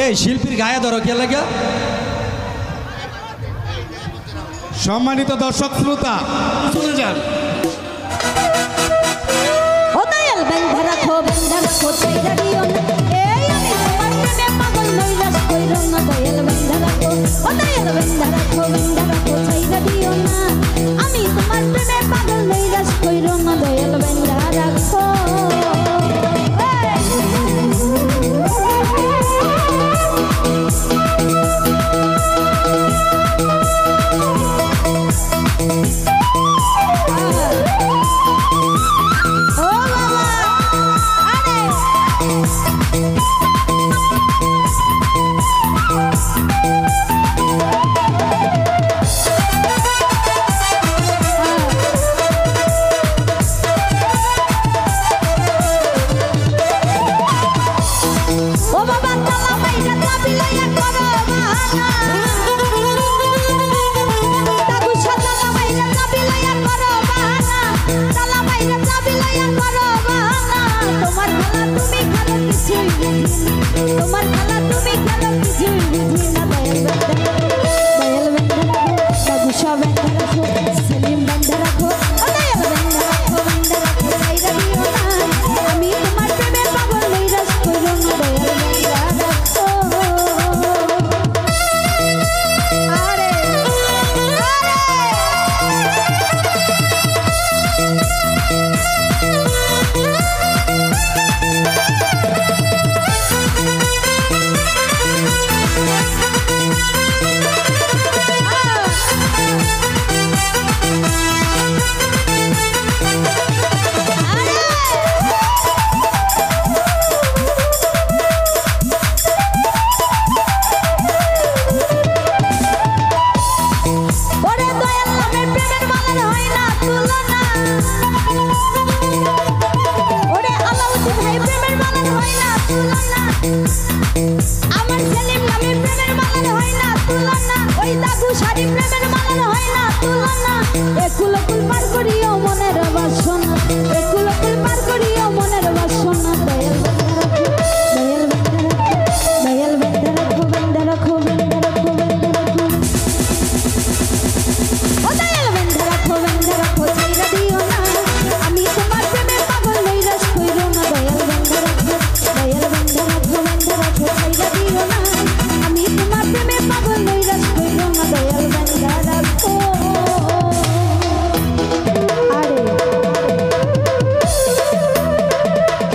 এই শিল্পীর গায়ে ধরো কে লাগে? সম্মানিত দর্শক শ্রোতা চলে যান। আমি তোমার প্রেমে পাগল নৈরাশ কইরো না দয়াল বেন্দা রাখো। তোমার খেলা তুমি খেলো কিছুই বুঝি না দয়াল বেন্দা বাবু সব বেন্দা রাখো সেলিম বেন্দা রাখো দয়াল বেন্দা রাখো চাইরা দিও না আমি তোমার প্রেমে পাগল নৈরাশ কইরো না দয়াল বেন্দা রাখো। আরে আমার সেলিম নামে প্রেমের মালার হয় না তুলনা, ওই দাগু শাড়ি প্রেমের মালার হয় না তুলনা। একুল কুল পার করিও মনের বাসনা, একুল কুল পার করিও মনের বাসনা। দয়াল বেন্দা রাখো বেন্দা রাখো বেন্দা রাখো বেন্দা রাখো ও দয়াল বেন্দা রাখো চাইরা দিও না আমি তোমার প্রেমে পাগল নৈরাশ কইরো না দয়াল বেন্দা রাখো চাইরা দিও না আমি তোমার প্রেমে পাগল নৈরাশ কইরো না দয়াল বেন্দা রাখো।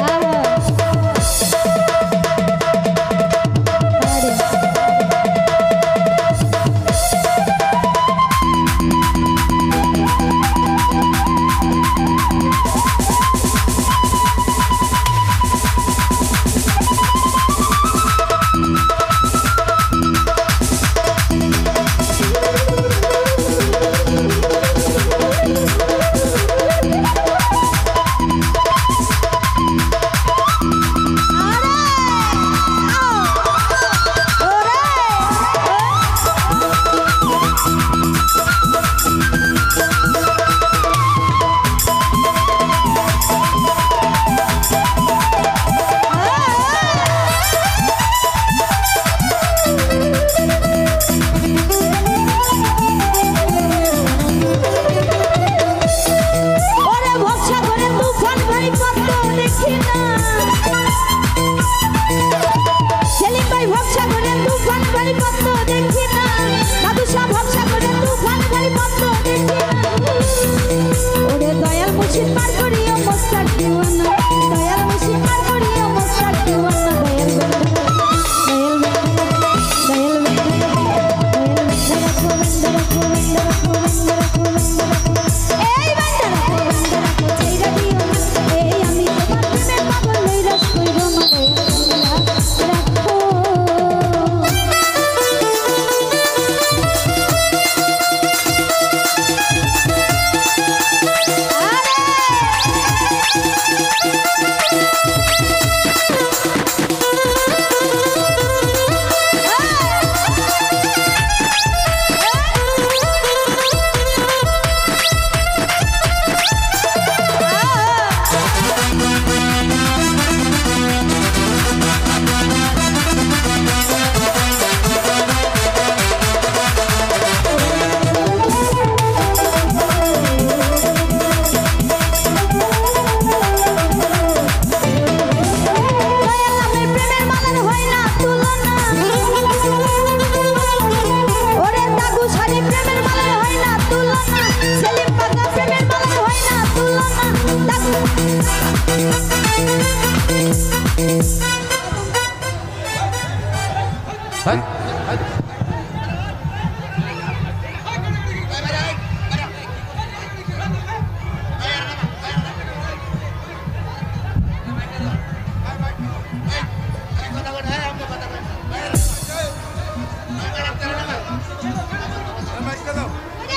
আরে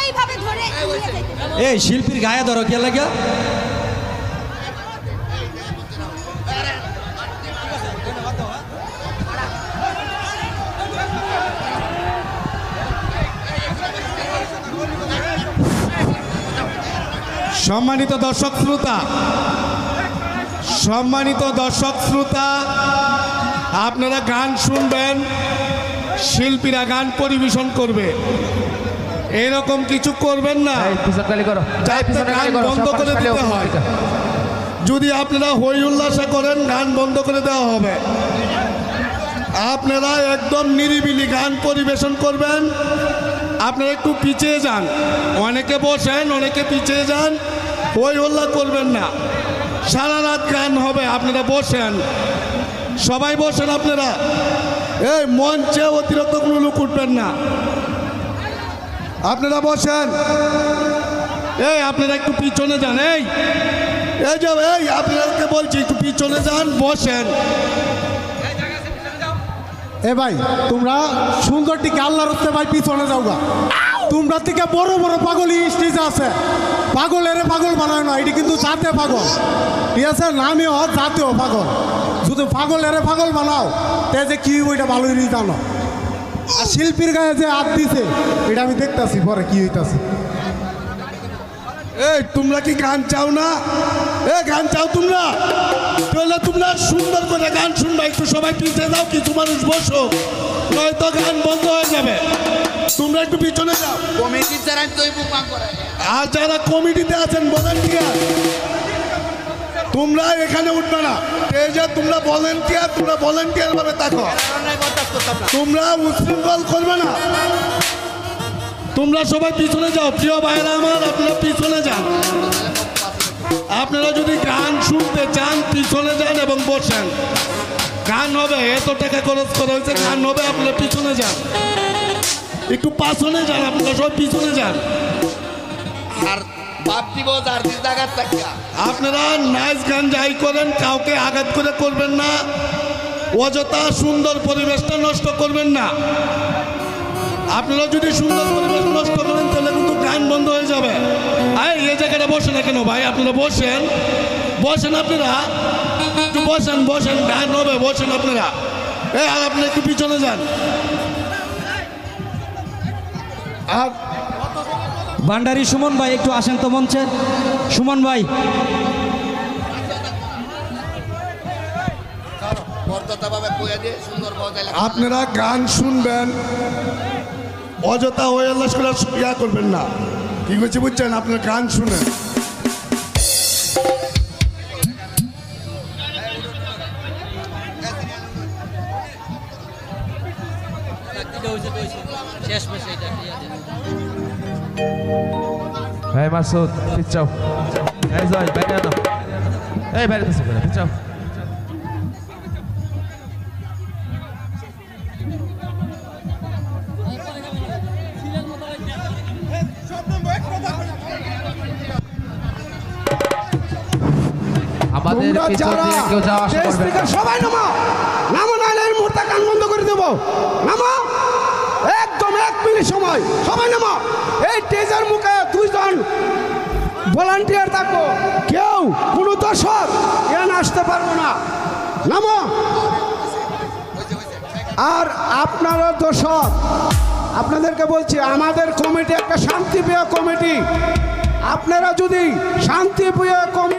এইভাবে ধরে এই শিল্পীর গায়ে ধরো কে লাগে সম্মানিত দর্শক শ্রোতা, আপনারা গান শুনবেন, শিল্পীরা গান পরিবেশন করবে, এরকম কিছু করবেন না যাতে গান বন্ধ করে দিতে হয়। যদি আপনারা হই উল্লাসে করেন, গান বন্ধ করে দেওয়া হবে। আপনারা একদম নিরিবিলি গান পরিবেশন করবেন। আপনারা একটু পিছিয়ে যান, অনেকে বসেন, অনেকে পিছিয়ে যান, হই হল্লা করবেন না। সারা রাত গান হবে, আপনারা বসেন, সবাই বসেন। আপনারা এই মঞ্চে অতিরিক্ত কোনো লোক উঠবেন না, আপনারা বসেন। এই আপনারা একটু পিছনে যান, এই আপনাদেরকে বলছি একটু পিছনে যান, বসেন। এ ভাই, তোমরা সুন্দর টিকে আল্লাহর হচ্ছে ভাই পিছনে যাও গা। তোমরা থেকে বড় বড় পাগল স্টেজ আছে, পাগলের পাগল বানায় না, এটি কিন্তু জাতীয় পাগল, ঠিক আছে? নামও জাতীয় পাগল। শুধু পাগলের পাগল বানাও, তে যে কি ওইটা ভালোই জানো। আর শিল্পীর গায়ে যে হাত দিছে, এটা আমি দেখতেছি পরে কি হইতাছে। এই তোমরা কি গান চাও না? গান চাও তোমরা? তাহলে তোমরা সুন্দর করে গান শুনবা। একটু সবাই পিছিয়ে যাও, কিছু মানুষ বসো, নয়তো গান বন্ধ হয়ে যাবে। তোমরা একটু পিছনে যাও। আর যারা কমিটিতে আছেন ভলান্টিয়ার, তোমরা এখানে উঠবে না। এই যে তোমরা ভলান্টিয়ার ভাবে থাকো, তোমরা উচ্ছৃঙ্খল করবে না। তোমরা সবাই পিছনে যাও। প্রিয় ভাইরা আমার, আপনারা পিছনে যান। আপনারা যদি গান শুনতে চান, পিছনে যান এবং বসেন। গান হবে, এত টাকা খরচ করা হয়েছে, গান হবে, আপনারা পিছনে যান, একটু পাছনে যান, আপনারা সব পিছনে যান। আপনারা নাচ গান যাই করেন, কাউকে আঘাত করে করবেন না, অযথা সুন্দর পরিবেশটা নষ্ট করবেন না। আপনারা যদি সুন্দর পরিবেশ নষ্ট করেন, তাহলে কিন্তু গান বন্ধ হয়ে যাবে। এই জায়গাটা বসে না কেন ভাই? আপনারা বসেন, আপনারা একটু বসেন, গান হবে, বসেন আপনারা। আর আপনি একটু পিছনে যান। আর ভান্ডারী সুমন ভাই একটু আসেন তো মঞ্চে। সুমন ভাই, আপনারা গান শুনবেন, অযথা হয়ে ইয়া করবেন না। কি করছি বুঝছেন? আপনারা গান শুনেন। Hey Masoud, পিছাও। এই যাই বাইরে না। এই বাইরে তো সরে পিছাও। আমাদের পিছনে কেউ যাওয়া আসা করবে না। সবাই নামো, নাহলে এই মুহূর্তে গান বন্ধ করে দেবো। নামো, একদম 1 মিনিট সময়, সবাই নামো। এই স্টেজের মুখে 2 জন ভলান্টিয়ার থাকবো, কেউ কোনো দর্শক এখানে আসতে পারবো না। নামো। আর আপনারা দর্শক, আপনাদেরকে বলছি, আমাদের কমিটি একটা শান্তিপ্রিয় কমিটি। আপনারা যদি শান্তিপ্রিয় কমিটি